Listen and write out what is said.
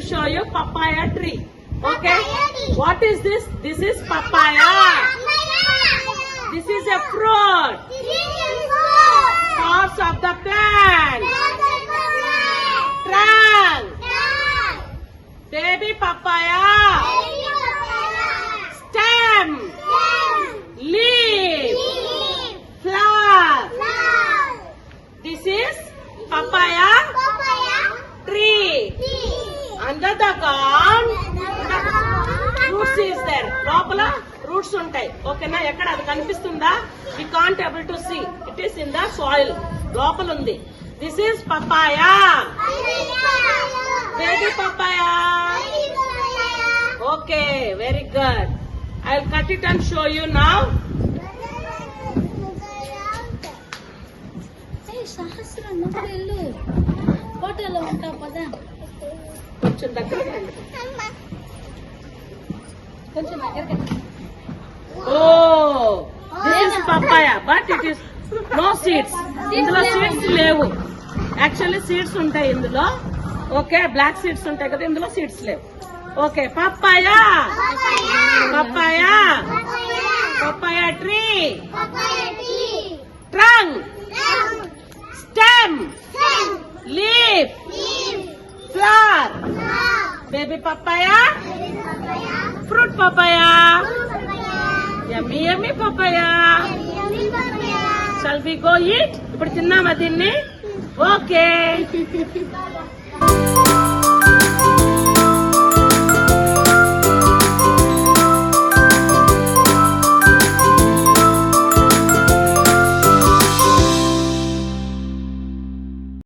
show you papaya tree. Okay. What is this? This is papaya. This is a fruit. Parts of the plant. Trunk. Baby papaya. Stem. Leaf. Flower. This is papaya tree. Under the ground, roots is there. లోపల roots ఉంటాయి. ఓకేనా? ఎక్కడ అది కనిపిస్తుందా? We can't able to see. It is in the soil. లోపల ఉంది. This is papaya. Baby papaya. Okay, very good. I'll cut it and show you now. సహస్రం వెళ్ళు హోటల్లో ఉంటావు పదా కొంచెం దగ్గరగా రండి. కొంచెం దగ్గరగా Oh, this is papaya, but it is no seeds. ఇందులో సీడ్స్ లేవు. యాక్చువల్లీ సీడ్స్ ఉంటాయి ఇందులో. ఓకే, బ్లాక్ సీడ్స్ ఉంటాయి కదా, ఇందులో సీడ్స్ లేవు. Okay, papaya papaya papaya tree, trunk, stem, leaf, flower. Baby papaya, fruit papaya, yummy yummy papaya. Shall we go eat? ఇప్పుడు తిన్నామా దీన్ని? ఓకే.